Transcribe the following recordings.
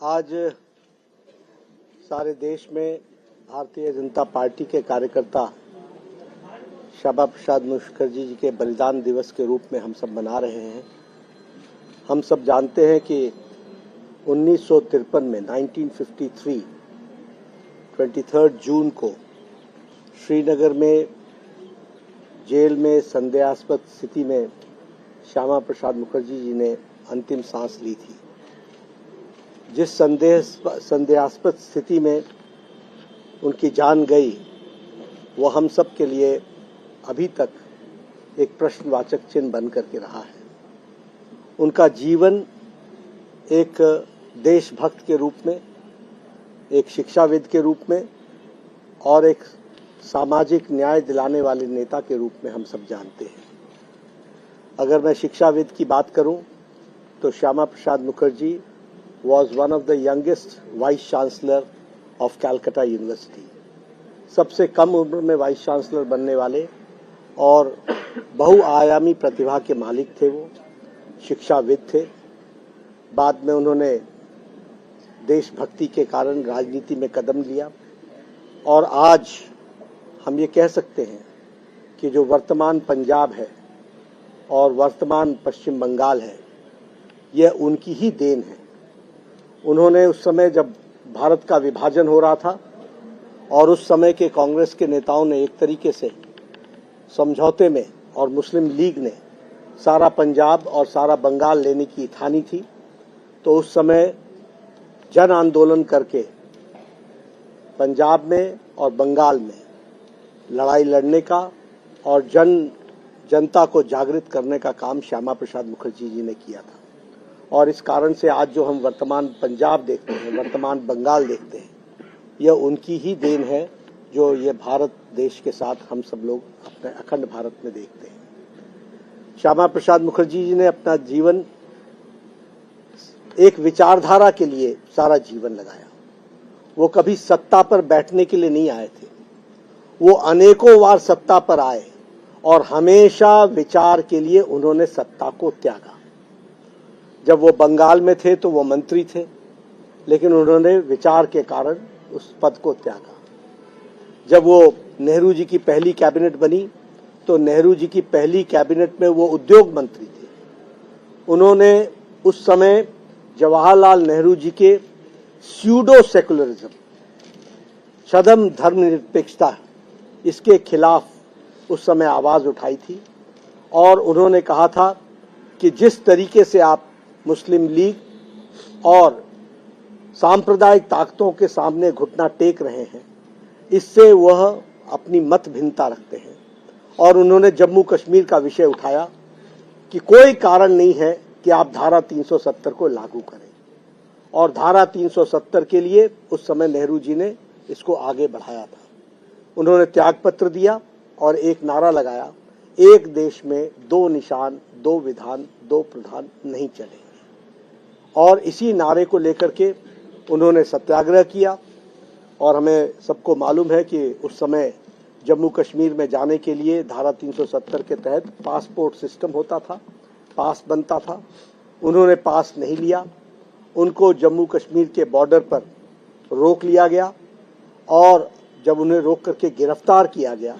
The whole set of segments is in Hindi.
आज सारे देश में भारतीय जनता पार्टी के कार्यकर्ता श्यामा प्रसाद मुखर्जी जी के बलिदान दिवस के रूप में हम सब मना रहे हैं। हम सब जानते हैं कि 1953 में 1953 23 जून को श्रीनगर में जेल में संदेहास्पद स्थिति में श्यामा प्रसाद मुखर्जी जी ने अंतिम सांस ली थी। जिस संदेहास्पद स्थिति में उनकी जान गई वो हम सब के लिए अभी तक एक प्रश्नवाचक चिन्ह बन करके रहा है। उनका जीवन एक देशभक्त के रूप में, एक शिक्षाविद के रूप में और एक सामाजिक न्याय दिलाने वाले नेता के रूप में हम सब जानते हैं। अगर मैं शिक्षाविद की बात करूं तो Shyama Prasad Mukherjee was one of the youngest vice chancellor of Calcutta University। सबसे कम उम्र में वाइस चांसलर बनने वाले और बहुआयामी प्रतिभा के मालिक थे। वो शिक्षाविद थे। बाद में उन्होंने देशभक्ति के कारण राजनीति में कदम लिया और आज हम ये कह सकते हैं कि जो वर्तमान पंजाब है और वर्तमान पश्चिम बंगाल है, यह उनकी ही देन है। उन्होंने उस समय जब भारत का विभाजन हो रहा था और उस समय के कांग्रेस के नेताओं ने एक तरीके से समझौते में और मुस्लिम लीग ने सारा पंजाब और सारा बंगाल लेने की ठानी थी, तो उस समय जन आंदोलन करके पंजाब में और बंगाल में लड़ाई लड़ने का और जनता को जागृत करने का काम श्यामा प्रसाद मुखर्जी जी ने किया था। और इस कारण से आज जो हम वर्तमान पंजाब देखते हैं, वर्तमान बंगाल देखते हैं, यह उनकी ही देन है जो ये भारत देश के साथ हम सब लोग अपने अखंड भारत में देखते हैं। श्यामा प्रसाद मुखर्जी जी ने अपना जीवन एक विचारधारा के लिए सारा जीवन लगाया। वो कभी सत्ता पर बैठने के लिए नहीं आए थे। वो अनेकों बार सत्ता पर आए और हमेशा विचार के लिए उन्होंने सत्ता को त्यागा। जब वो बंगाल में थे तो वो मंत्री थे, लेकिन उन्होंने विचार के कारण उस पद को त्यागा। जब वो नेहरू जी की पहली कैबिनेट बनी तो नेहरू जी की पहली कैबिनेट में वो उद्योग मंत्री थे। उन्होंने उस समय जवाहरलाल नेहरू जी के स्यूडो सेकुलरिज्म, छद्म धर्मनिरपेक्षता, इसके खिलाफ उस समय आवाज उठाई थी और उन्होंने कहा था कि जिस तरीके से आप मुस्लिम लीग और सांप्रदायिक ताकतों के सामने घुटना टेक रहे हैं, इससे वह अपनी मत भिन्नता रखते हैं। और उन्होंने जम्मू कश्मीर का विषय उठाया कि कोई कारण नहीं है कि आप धारा 370 को लागू करें, और धारा 370 के लिए उस समय नेहरू जी ने इसको आगे बढ़ाया था। उन्होंने त्यागपत्र दिया और एक नारा लगाया, एक देश में दो निशान, दो विधान, दो प्रधान नहीं चलेंगे। और इसी नारे को लेकर के उन्होंने सत्याग्रह किया। और हमें सबको मालूम है कि उस समय जम्मू कश्मीर में जाने के लिए धारा 370 के तहत पासपोर्ट सिस्टम होता था, पास बनता था। उन्होंने पास नहीं लिया। उनको जम्मू कश्मीर के बॉर्डर पर रोक लिया गया और जब उन्हें रोक करके गिरफ्तार किया गया,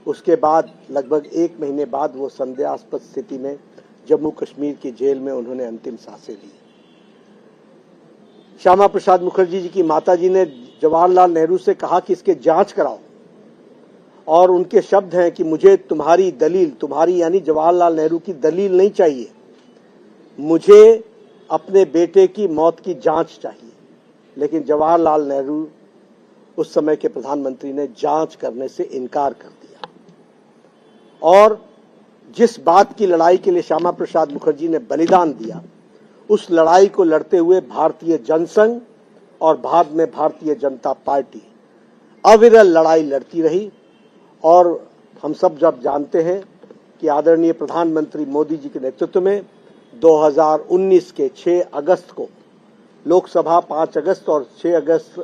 उसके बाद लगभग 1 महीने बाद वो संदेहास्पद स्थिति में जम्मू कश्मीर की जेल में उन्होंने अंतिम सांसें ली। श्यामा प्रसाद मुखर्जी जी की माताजी ने जवाहरलाल नेहरू से कहा कि इसके जांच कराओ, और उनके शब्द हैं कि मुझे तुम्हारी दलील, तुम्हारी यानी जवाहरलाल नेहरू की दलील नहीं चाहिए, मुझे अपने बेटे की मौत की जांच चाहिए। लेकिन जवाहरलाल नेहरू उस समय के प्रधानमंत्री ने जांच करने से इनकार कर दिया। और जिस बात की लड़ाई के लिए श्यामा प्रसाद मुखर्जी ने बलिदान दिया, उस लड़ाई को लड़ते हुए भारतीय जनसंघ और बाद में भारतीय जनता पार्टी अविरल लड़ाई लड़ती रही। और हम सब जब जानते हैं कि आदरणीय प्रधानमंत्री मोदी जी के नेतृत्व में 2019 के 6 अगस्त को लोकसभा, 5 अगस्त और 6 अगस्त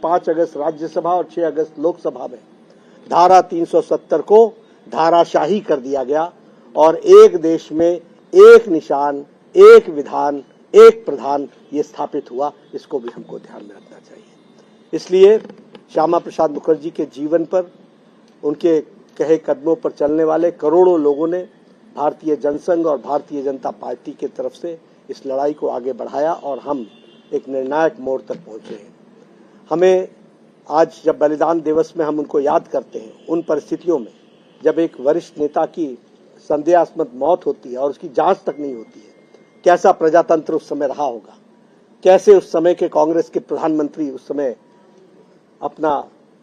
5 अगस्त राज्यसभा और 6 अगस्त लोकसभा में धारा 370 को धाराशाही कर दिया गया और एक देश में एक निशान, एक विधान, एक प्रधान ये स्थापित हुआ, इसको भी हमको ध्यान में रखना चाहिए। इसलिए श्यामा प्रसाद मुखर्जी के जीवन पर, उनके कहे कदमों पर चलने वाले करोड़ों लोगों ने भारतीय जनसंघ और भारतीय जनता पार्टी की तरफ से इस लड़ाई को आगे बढ़ाया और हम एक निर्णायक मोड़ तक पहुंचे हैं। हमें आज जब बलिदान दिवस में हम उनको याद करते हैं, उन परिस्थितियों में जब एक वरिष्ठ नेता की संदेहास्पद मौत होती है और उसकी जांच तक नहीं होती है, कैसा प्रजातंत्र उस समय रहा होगा, कैसे उस समय के कांग्रेस के प्रधानमंत्री उस समय अपना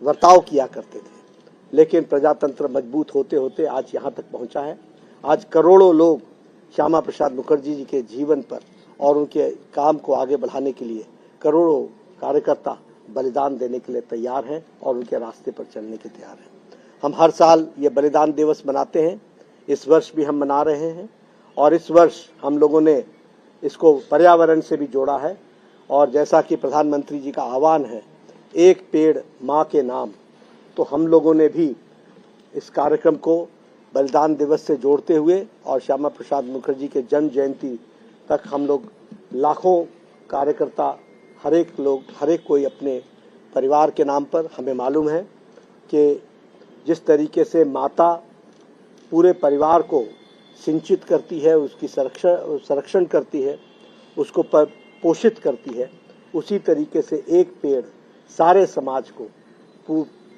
वर्ताव किया करते थे। लेकिन प्रजातंत्र मजबूत होते होते आज यहाँ तक पहुंचा है। आज करोड़ों लोग श्यामा प्रसाद मुखर्जी जी के जीवन पर और उनके काम को आगे बढ़ाने के लिए करोड़ों कार्यकर्ता बलिदान देने के लिए तैयार हैं और उनके रास्ते पर चलने के तैयार हैं। हम हर साल ये बलिदान दिवस मनाते हैं, इस वर्ष भी हम मना रहे हैं और इस वर्ष हम लोगों ने इसको पर्यावरण से भी जोड़ा है। और जैसा कि प्रधानमंत्री जी का आह्वान है, एक पेड़ माँ के नाम, तो हम लोगों ने भी इस कार्यक्रम को बलिदान दिवस से जोड़ते हुए और श्यामा प्रसाद मुखर्जी के जन्म जयंती तक हम लोग लाखों कार्यकर्ता, हर एक कोई अपने परिवार के नाम पर, हमें मालूम है कि जिस तरीके से माता पूरे परिवार को सिंचित करती है, उसकी संरक्षण करती है, उसको पोषित करती है, उसी तरीके से एक पेड़ सारे समाज को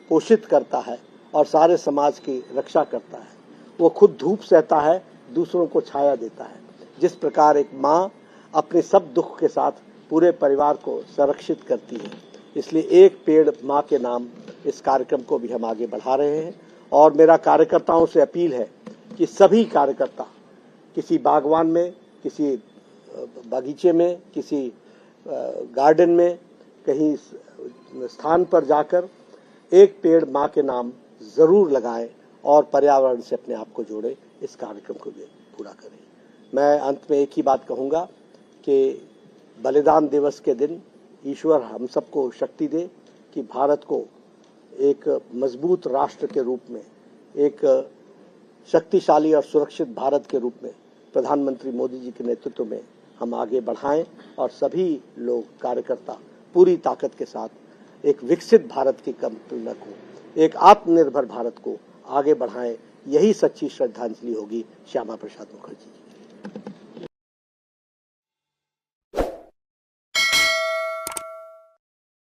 पोषित करता है और सारे समाज की रक्षा करता है। वो खुद धूप सहता है, दूसरों को छाया देता है। जिस प्रकार एक माँ अपने सब दुख के साथ पूरे परिवार को संरक्षित करती है, इसलिए एक पेड़ माँ के नाम इस कार्यक्रम को भी हम आगे बढ़ा रहे हैं। और मेरा कार्यकर्ताओं से अपील है कि सभी कार्यकर्ता किसी बागवान में, किसी बगीचे में, किसी गार्डन में, कहीं स्थान पर जाकर एक पेड़ माँ के नाम जरूर लगाएं और पर्यावरण से अपने आप को जोड़ें, इस कार्यक्रम को भी पूरा करें। मैं अंत में एक ही बात कहूँगा कि बलिदान दिवस के दिन ईश्वर हम सबको शक्ति दे कि भारत को एक मजबूत राष्ट्र के रूप में, एक शक्तिशाली और सुरक्षित भारत के रूप में प्रधानमंत्री मोदी जी के नेतृत्व में हम आगे बढ़ाएं और सभी लोग कार्यकर्ता पूरी ताकत के साथ एक विकसित भारत की कल्पना को, एक आत्मनिर्भर भारत को आगे बढ़ाएं। यही सच्ची श्रद्धांजलि होगी श्यामा प्रसाद मुखर्जी।